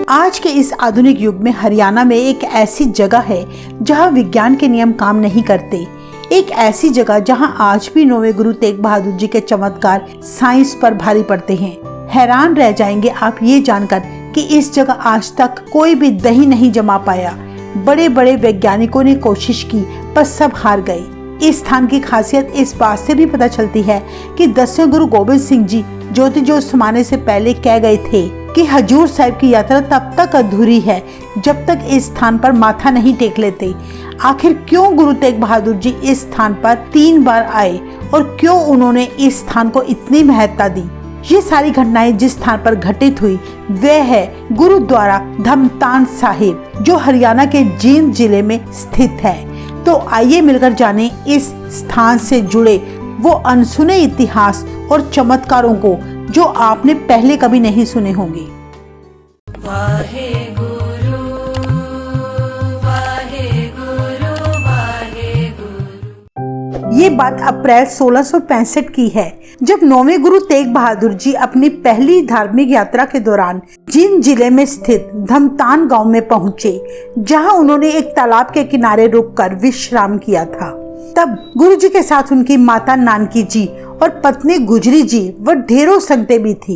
आज के इस आधुनिक युग में हरियाणा में एक ऐसी जगह है जहां विज्ञान के नियम काम नहीं करते। एक ऐसी जगह जहां आज भी 9वें गुरु तेग बहादुर जी के चमत्कार साइंस पर भारी पड़ते हैं। हैरान रह जाएंगे आप ये जानकर कि इस जगह आज तक कोई भी दही नहीं जमा पाया। बड़े बड़े वैज्ञानिकों ने कोशिश की पर सब हार गए। इस स्थान की खासियत इस बात से भी पता चलती है कि 10वें गुरु गोबिंद सिंह जी ज्योति जोत समाने से पहले कह गए थे कि हजूर साहिब की यात्रा तब तक अधूरी है जब तक इस स्थान पर माथा नहीं टेक लेते। आखिर क्यों गुरु तेग बहादुर जी इस स्थान पर 3 बार आए और क्यों उन्होंने इस स्थान को इतनी महत्ता दी? ये सारी घटनाएं जिस स्थान पर घटित हुई वह है गुरुद्वारा धमतान साहिब, जो हरियाणा के जींद जिले में स्थित है। तो आइए मिलकर जाने इस स्थान से जुड़े वो अनसुने इतिहास और चमत्कारों को जो आपने पहले कभी नहीं सुने होंगे। वाहे गुरु वाहे गुरु वाहे गुरु। ये बात अप्रैल 1665 की है, जब 9वें गुरु तेग बहादुर जी अपनी पहली धार्मिक यात्रा के दौरान जींद जिले में स्थित धमतान गांव में पहुंचे, जहां उन्होंने एक तालाब के किनारे रुककर विश्राम किया था। तब गुरु जी के साथ उनकी माता नानकी जी और पत्नी गुजरी जी व ढेरों संगतें भी थी।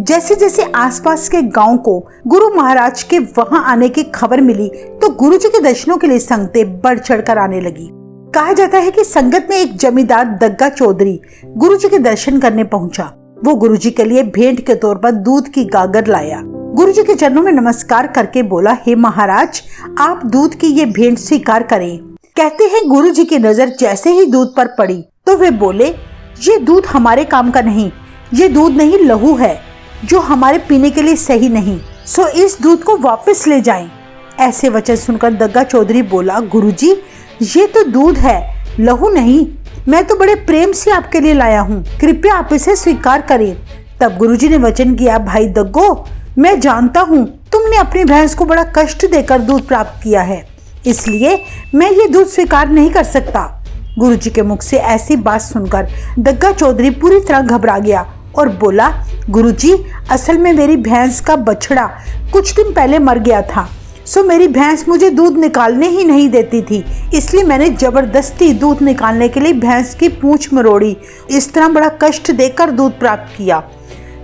जैसे जैसे आसपास के गांव को गुरु महाराज के वहां आने की खबर मिली तो गुरु जी के दर्शनों के लिए संगतें बढ़ चढ़कर आने लगी। कहा जाता है कि संगत में एक जमींदार दग्गा चौधरी गुरु जी के दर्शन करने पहुंचा। वो गुरु जी के लिए भेंट के तौर पर दूध की गागर लाया। गुरु जी के चरणों में नमस्कार करके बोला, हे महाराज, आप दूध की ये भेंट स्वीकार करें। कहते हैं गुरु जी की नजर जैसे ही दूध पर पड़ी तो वे बोले, ये दूध हमारे काम का नहीं, ये दूध नहीं लहू है जो हमारे पीने के लिए सही नहीं, सो इस दूध को वापस ले जाएं। ऐसे वचन सुनकर दग्गा चौधरी बोला, गुरुजी, ये तो दूध है, लहू नहीं। मैं तो बड़े प्रेम से आपके लिए लाया हूँ, कृपया आप इसे स्वीकार करें। तब गुरुजी ने वचन किया, भाई दग्गो, मैं जानता हूँ तुमने अपनी भैंस को बड़ा कष्ट देकर दूध प्राप्त किया है, इसलिए मैं ये दूध स्वीकार नहीं कर सकता। गुरुजी के मुख से ऐसी बात सुनकर दग्गा चौधरी पूरी तरह घबरा गया और बोला, गुरुजी, असल में मेरी भैंस का बछड़ा कुछ दिन पहले मर गया था, सो मेरी भैंस मुझे दूध निकालने ही नहीं देती थी, इसलिए मैंने जबरदस्ती दूध निकालने के लिए भैंस की पूंछ मरोड़ी, इस तरह बड़ा कष्ट देकर दूध प्राप्त किया।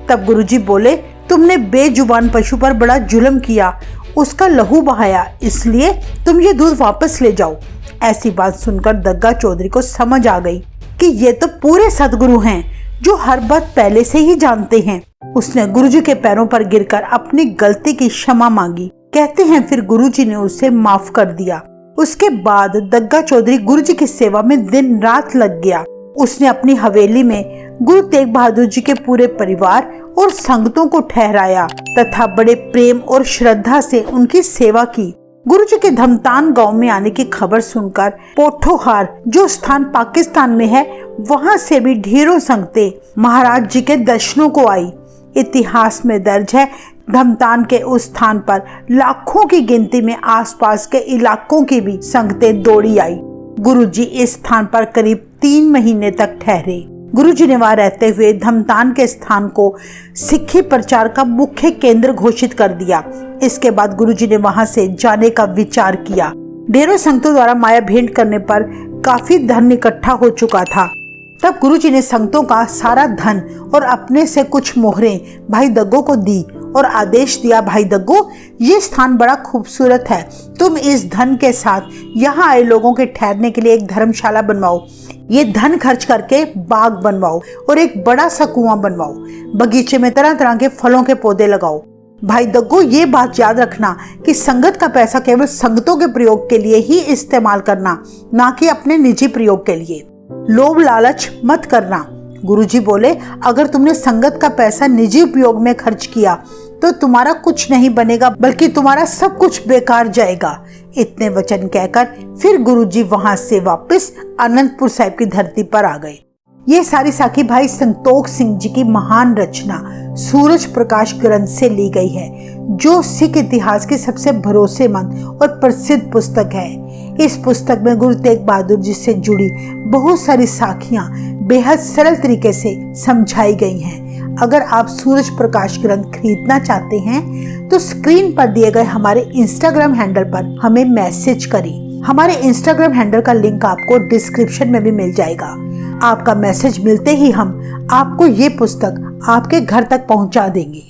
तब गुरुजी बोले, तुमने बेजुबान पशु पर बड़ा जुल्म किया, उसका लहू बहाया, इसलिए तुम ये दूध वापस ले जाओ। ऐसी बात सुनकर दग्गा चौधरी को समझ आ गई कि ये तो पूरे सदगुरु हैं जो हर बात पहले से ही जानते हैं। उसने गुरुजी के पैरों पर गिरकर अपनी गलती की क्षमा मांगी। कहते हैं फिर गुरुजी ने उसे माफ कर दिया। उसके बाद दग्गा चौधरी गुरुजी की सेवा में दिन रात लग गया। उसने अपनी हवेली में गुरु तेग बहादुर जी के पूरे परिवार और संगतों को ठहराया तथा बड़े प्रेम और श्रद्धा से उनकी सेवा की। गुरु जी के धमतान गांव में आने की खबर सुनकर पोठोहार, जो स्थान पाकिस्तान में है, वहां से भी ढेरों संगतें महाराज जी के दर्शनों को आई। इतिहास में दर्ज है, धमतान के उस स्थान पर लाखों की गिनती में आसपास के इलाकों की भी संगतें दौड़ी आई। गुरु जी इस स्थान पर करीब 3 महीने तक ठहरे। गुरु जी ने वहां रहते हुए धमतान के स्थान को सिक्खी प्रचार का मुख्य केंद्र घोषित कर दिया। इसके बाद गुरु जी ने वहां से जाने का विचार किया। ढेरों संगतों द्वारा माया भेंट करने पर काफी धन इकट्ठा हो चुका था। तब गुरु जी ने संगतों का सारा धन और अपने से कुछ मोहरें भाई दग्गो को दी और आदेश दिया, भाई दग्गो, ये स्थान बड़ा खूबसूरत है, तुम इस धन के साथ यहाँ आए लोगों के ठहरने के लिए एक धर्मशाला बनवाओ, ये धन खर्च करके बाग बनवाओ और एक बड़ा सा कुआं बनवाओ, बगीचे में तरह तरह के फलों के पौधे लगाओ। भाई दग्गो, ये बात याद रखना कि संगत का पैसा केवल संगतों के प्रयोग के लिए ही इस्तेमाल करना, ना कि अपने निजी प्रयोग के लिए। लोभ लालच मत करना। गुरुजी बोले, अगर तुमने संगत का पैसा निजी उपयोग में खर्च किया तो तुम्हारा कुछ नहीं बनेगा, बल्कि तुम्हारा सब कुछ बेकार जाएगा। इतने वचन कहकर फिर गुरुजी वहां से वापस अनंतपुर साहिब की धरती पर आ गए। ये सारी साखी भाई संतोख सिंह जी की महान रचना सूरज प्रकाश ग्रंथ से ली गई है, जो सिख इतिहास की सबसे भरोसेमंद और प्रसिद्ध पुस्तक है। इस पुस्तक में गुरु तेग बहादुर जी से जुड़ी बहुत सारी साखियां बेहद सरल तरीके से समझाई गई हैं। अगर आप सूरज प्रकाश ग्रंथ खरीदना चाहते हैं तो स्क्रीन पर दिए गए हमारे इंस्टाग्राम हैंडल पर हमें मैसेज करें। हमारे इंस्टाग्राम हैंडल का लिंक आपको डिस्क्रिप्शन में भी मिल जाएगा। आपका मैसेज मिलते ही हम आपको ये पुस्तक आपके घर तक पहुंचा देंगे।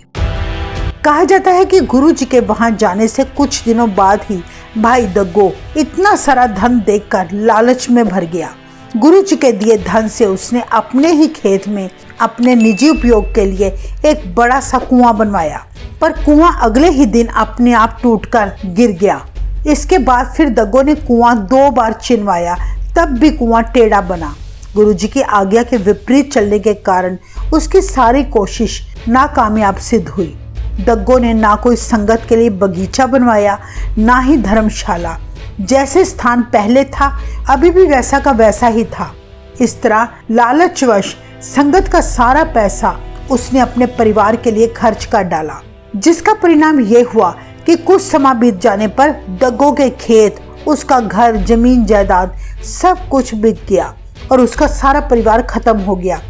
कहा जाता है कि गुरु जी के वहां जाने से कुछ दिनों बाद ही भाई दग्गो इतना सारा धन देखकर लालच में भर गया। गुरु जी के दिए धन से उसने अपने ही खेत में अपने निजी उपयोग के लिए एक बड़ा सा कुआं बनवाया, पर कुआं अगले ही दिन अपने आप टूटकर गिर गया। इसके बाद फिर दग्गो ने कुआं 2 बार चिनवाया, तब भी कुआं टेढ़ा बना। गुरु जी की आज्ञा के विपरीत चलने के कारण उसकी सारी कोशिश नाकामयाब सिद्ध हुई। दग्गो ने ना कोई संगत के लिए बगीचा बनवाया, ना ही धर्मशाला। जैसे स्थान पहले था अभी भी वैसा का वैसा ही था। इस तरह लालचवश संगत का सारा पैसा उसने अपने परिवार के लिए खर्च कर डाला, जिसका परिणाम यह हुआ कि कुछ समय बीत जाने पर दग्गो के खेत, उसका घर, जमीन जायदाद सब कुछ बिक गया और उसका सारा परिवार खत्म हो गया।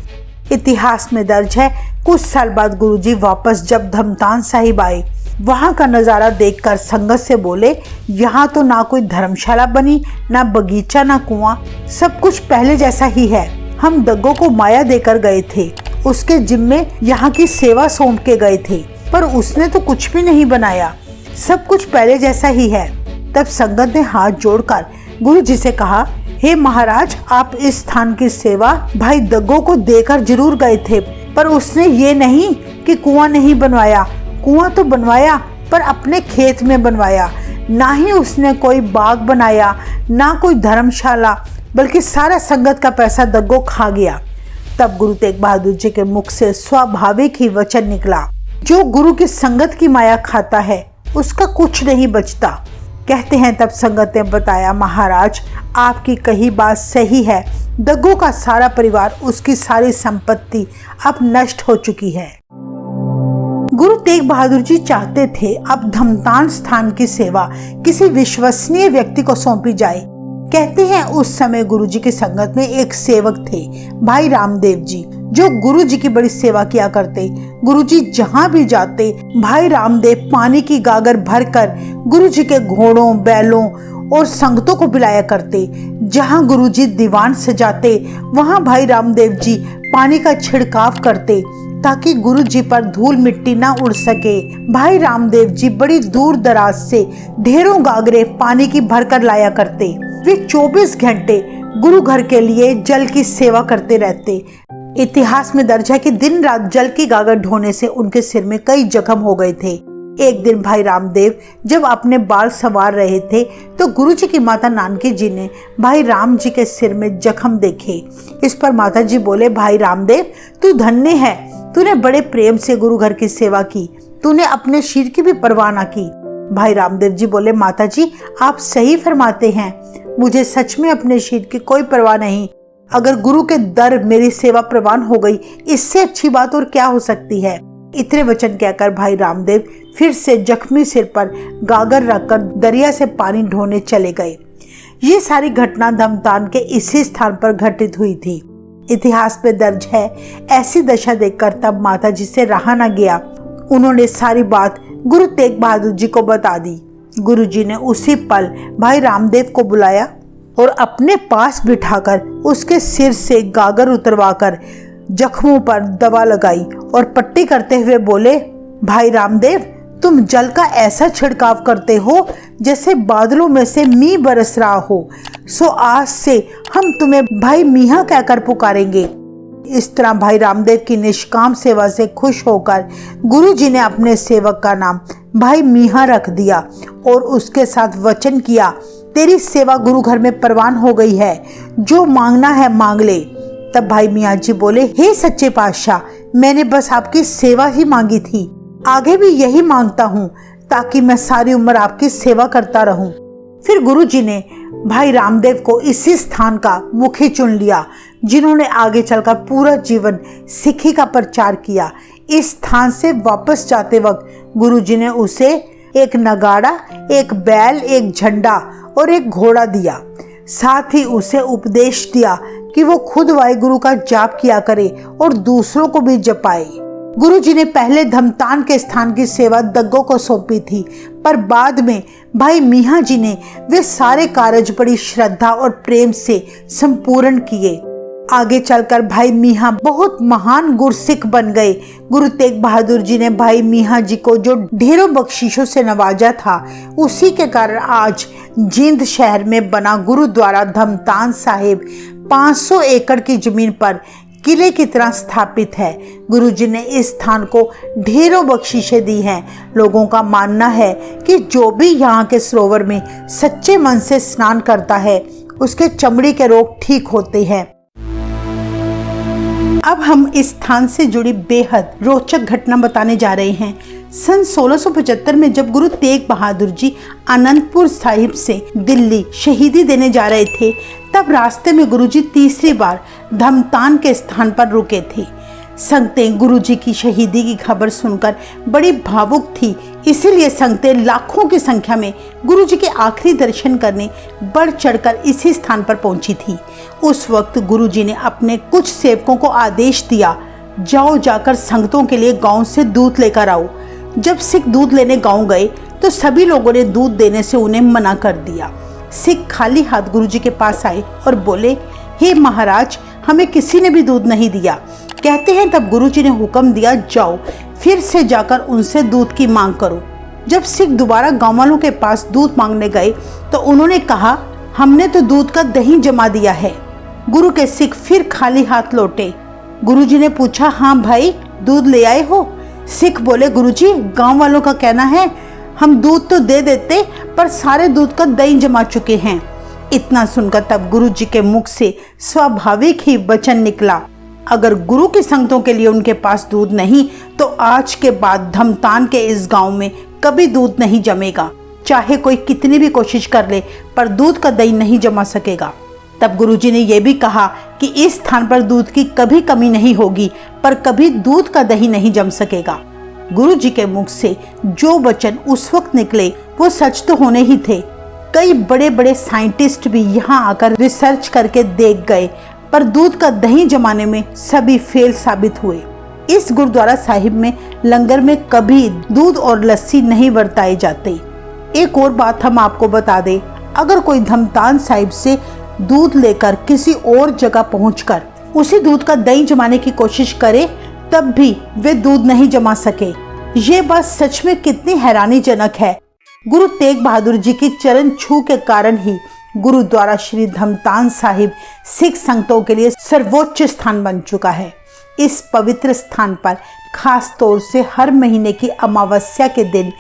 इतिहास में दर्ज है, कुछ साल बाद गुरुजी वापस जब धमतान साहिब आए, वहां का नजारा देखकर संगत से बोले, यहाँ तो ना कोई धर्मशाला बनी, ना बगीचा, ना कुआं, सब कुछ पहले जैसा ही है। हम दग्गो को माया देकर गए थे, उसके जिम्मे यहाँ की सेवा सौंप के गए थे, पर उसने तो कुछ भी नहीं बनाया, सब कुछ पहले जैसा ही है। तब संगत ने हाथ जोड़कर गुरु जी से कहा, हे महाराज, आप इस स्थान की सेवा भाई दग्गो को देकर जरूर गए थे, पर उसने ये नहीं कि कुआं नहीं बनवाया। कुआं तो बनवाया, पर अपने खेत में बनवाया। ना ही उसने कोई बाग बनाया, ना कोई धर्मशाला, बल्कि सारा संगत का पैसा दग्गो खा गया। तब गुरु तेग बहादुर जी के मुख से स्वाभाविक ही वचन निकला, जो गुरु की संगत की माया खाता है उसका कुछ नहीं बचता। कहते हैं तब संगत ने बताया, महाराज, आपकी कही बात सही है। दग्गो का सारा परिवार, उसकी सारी संपत्ति अब नष्ट हो चुकी है। गुरु तेग बहादुर जी चाहते थे अब धमतान स्थान की सेवा किसी विश्वसनीय व्यक्ति को सौंपी जाए। कहते हैं उस समय गुरु जी की संगत में एक सेवक थे, भाई रामदेव जी, जो गुरु जी की बड़ी सेवा किया करते। गुरु जी जहाँ भी जाते, भाई रामदेव पानी की गागर भरकर गुरु जी के घोड़ों, बैलों और संगतों को पिलाया करते। जहाँ गुरु जी दीवान सजाते, वहाँ भाई रामदेव जी पानी का छिड़काव करते, ताकि गुरु जी पर धूल मिट्टी ना उड़ सके। भाई रामदेव जी बड़ी दूर दराज से ढेरों गागरे पानी की भरकर लाया करते। वे 24 घंटे गुरु घर के लिए जल की सेवा करते रहते। इतिहास में दर्ज है कि दिन रात जल की गागर ढोने से उनके सिर में कई जख्म हो गए थे। एक दिन भाई रामदेव जब अपने बाल संवार रहे थे तो गुरु जी की माता नानकी जी ने भाई राम जी के सिर में जख्म देखे। इस पर माता जी बोले, भाई रामदेव, तू धन्य है, तूने बड़े प्रेम से गुरु घर की सेवा की, तूने अपने शरीर की भी परवाह ना की। भाई रामदेव जी बोले, माता जी, आप सही फरमाते हैं, मुझे सच में अपने शरीर की कोई परवाह नहीं। अगर गुरु के दर मेरी सेवा प्रवान हो गई, इससे अच्छी बात और क्या हो सकती है। इतने वचन कहकर भाई रामदेव फिर से जख्मी सिर पर गागर रखकर दरिया से पानी ढोने चले गए। ये सारी घटना धमतान के इसी स्थान पर घटित हुई थी। इतिहास में दर्ज है, ऐसी दशा देखकर तब माता जी से रहा न गया। उन्होंने सारी बात गुरु तेग बहादुर जी को बता दी। गुरु जी ने उसी पल भाई रामदेव को बुलाया और अपने पास बिठाकर उसके सिर से गागर उतरवाकर जख्मों पर दवा लगाई और पट्टी करते हुए बोले, भाई रामदेव, तुम जल का ऐसा छिड़काव करते हो जैसे बादलों में से मींह बरस रहा हो, सो आज से हम तुम्हें भाई मीहा कहकर पुकारेंगे। इस तरह भाई रामदेव की निष्काम सेवा से खुश होकर गुरु जी ने अपने सेवक का नाम भाई मीहा रख दिया और उसके साथ वचन किया, तेरी सेवा गुरु घर में परवान हो गई है, जो मांगना है मांग ले। तब भाई मियाँ जी बोले, हे सच्चे पातशाह, मैंने बस आपकी सेवा ही मांगी थी, आगे भी यही मांगता हूँ, ताकि मैं सारी उम्र आपकी सेवा करता रहूं। फिर गुरु जी ने भाई रामदेव को इसी स्थान का मुखी चुन लिया, जिन्होंने आगे चलकर पूरा जीवन सिक्खी का प्रचार किया। इस स्थान से वापस जाते वक्त गुरु जी ने उसे एक नगाड़ा, एक बैल, एक झंडा और एक घोड़ा दिया। साथ ही उसे उपदेश दिया कि वो खुद वाहिगुरु का जाप किया करे और दूसरों को भी जपाए। गुरु जी ने पहले धमतान के स्थान की सेवा दग्गों को सौंपी थी, पर बाद में भाई मीहा जी ने वे सारे कार्य बड़ी श्रद्धा और प्रेम से संपूर्ण किए। आगे चलकर भाई मीहा बहुत महान गुरसिख बन गए। गुरु तेग बहादुर जी ने भाई मीहा जी को जो ढेरों बख्शीशों से नवाजा था, उसी के कारण आज जींद शहर में बना गुरुद्वारा धमतान साहिब 500 एकड़ की जमीन पर किले की तरह स्थापित है। गुरु जी ने इस स्थान को ढेरों बख्शीशें दी हैं। लोगों का मानना है कि जो भी यहाँ के सरोवर में सच्चे मन से स्नान करता है, उसके चमड़ी के रोग ठीक होते हैं। अब हम इस स्थान से जुड़ी बेहद रोचक घटना बताने जा रहे हैं। सन 1675 में जब गुरु तेग बहादुर जी आनंदपुर साहिब से दिल्ली शहीदी देने जा रहे थे, तब रास्ते में गुरु जी तीसरी बार धमतान के स्थान पर रुके थे। संगतें गुरु जी की शहीदी की खबर सुनकर बड़ी भावुक थी, इसीलिए संगतें लाखों की संख्या में गुरु जी के आखिरी दर्शन करने बढ़ चढ़कर इसी स्थान पर पहुंची थी। उस वक्त गुरु जी ने अपने कुछ सेवकों को आदेश दिया, जाओ जाकर संगतों के लिए गांव से दूध लेकर आओ। जब सिख दूध लेने गांव गए तो सभी लोगों ने दूध देने से उन्हें मना कर दिया। सिख खाली हाथ गुरु जी के पास आए और बोले, हे महाराज, हमें किसी ने भी दूध नहीं दिया। कहते हैं तब गुरु जी ने हुक्म दिया, जाओ फिर से जाकर उनसे दूध की मांग करो। जब सिख दोबारा गांव वालों के पास दूध मांगने गए तो उन्होंने कहा, हमने तो दूध का दही जमा दिया है। गुरु के सिख फिर खाली हाथ लौटे। गुरु जी ने पूछा, हाँ भाई, दूध ले आए हो? सिख बोले, गुरु जी, गांव वालों का कहना है हम दूध तो दे देते, पर सारे दूध का दही जमा चुके हैं। इतना सुनकर तब गुरु जी के मुख से स्वाभाविक ही वचन निकला, अगर गुरु की संगतों के लिए उनके पास दूध नहीं तो आज के बाद धमतान के इस गांव में कभी दूध नहीं जमेगा। चाहे कोई कितनी भी कोशिश कर ले, पर दूध का दही नहीं जमा सकेगा। तब गुरु जी ने यह भी कहा कि इस स्थान पर दूध की कभी कमी नहीं होगी, पर कभी दूध का दही नहीं जम सकेगा। गुरु जी के मुख से जो वचन उस वक्त निकले वो सच तो होने ही थे। कई बड़े बड़े साइंटिस्ट भी यहाँ आकर रिसर्च करके देख गए, पर दूध का दही जमाने में सभी फेल साबित हुए। इस गुरुद्वारा साहिब में लंगर में कभी दूध और लस्सी नहीं बरताए जाते। एक और बात हम आपको बता दें, अगर कोई धमतान साहिब से दूध लेकर किसी और जगह पहुंचकर उसी दूध का दही जमाने की कोशिश करे, तब भी वे दूध नहीं जमा सके। ये बात सच में कितनी हैरानीजनक है। गुरु तेग बहादुर जी की चरण छू के कारण ही गुरुद्वारा श्री धमतान साहिब सिख संगतों के लिए सर्वोच्च स्थान बन चुका है। इस पवित्र स्थान पर खास तौर से हर महीने की अमावस्या के दिन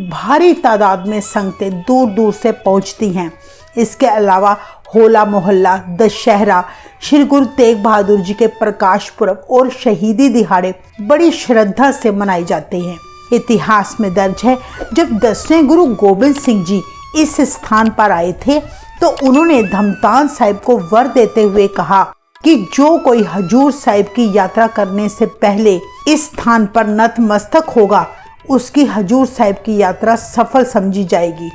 भारी तादाद में संगतें दूर दूर से पहुंचती हैं। इसके अलावा होला मोहल्ला, दशहरा, श्री गुरु तेग बहादुर जी के प्रकाश पुरब और शहीदी दिहाड़े बड़ी श्रद्धा से मनाए जाते हैं। इतिहास में दर्ज है, जब 10वें गुरु गोबिंद सिंह जी इस स्थान पर आए थे तो उन्होंने धमतान साहिब को वर देते हुए कहा कि जो कोई हजूर साहिब की यात्रा करने से पहले इस स्थान पर नतमस्तक होगा, उसकी हजूर साहिब की यात्रा सफल समझी जाएगी।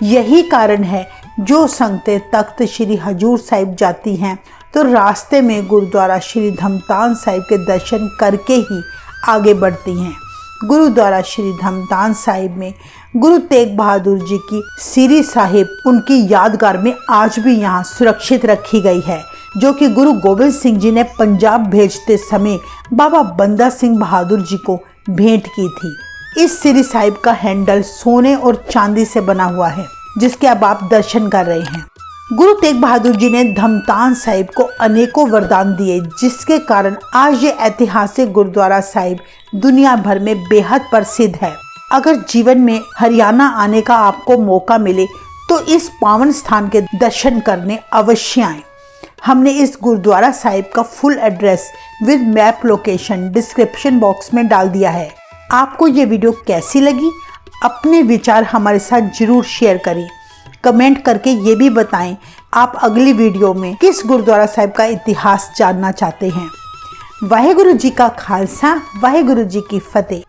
यही कारण है जो संगतें तख्त श्री हजूर साहिब जाती हैं तो रास्ते में गुरुद्वारा श्री धमतान साहिब के दर्शन करके ही आगे बढ़ती हैं। गुरुद्वारा श्री धमतान साहिब में गुरु तेग बहादुर जी की सीरी साहिब उनकी यादगार में आज भी यहाँ सुरक्षित रखी गई है, जो कि गुरु गोबिंद सिंह जी ने पंजाब भेजते समय बाबा बंदा सिंह बहादुर जी को भेंट की थी। इस सीरी साहिब का हैंडल सोने और चांदी से बना हुआ है, जिसके अब आप दर्शन कर रहे हैं। गुरु तेग बहादुर जी ने धमतान साहिब को अनेकों वरदान दिए, जिसके कारण आज ये ऐतिहासिक गुरुद्वारा साहिब दुनिया भर में बेहद प्रसिद्ध है। अगर जीवन में हरियाणा आने का आपको मौका मिले तो इस पावन स्थान के दर्शन करने अवश्य आएं। हमने इस गुरुद्वारा साहिब का full address with map location description box में डाल दिया है। आपको ये वीडियो कैसी लगी? अपने विचार हमारे साथ जरूर शेयर करें। कमेंट करके ये भी बताएं आप अगली वीडियो में किस गुरुद्वारा साहिब का इतिहास जानना चाहते हैं। वाहेगुरु जी का खालसा, वाहेगुरु जी की फतेह।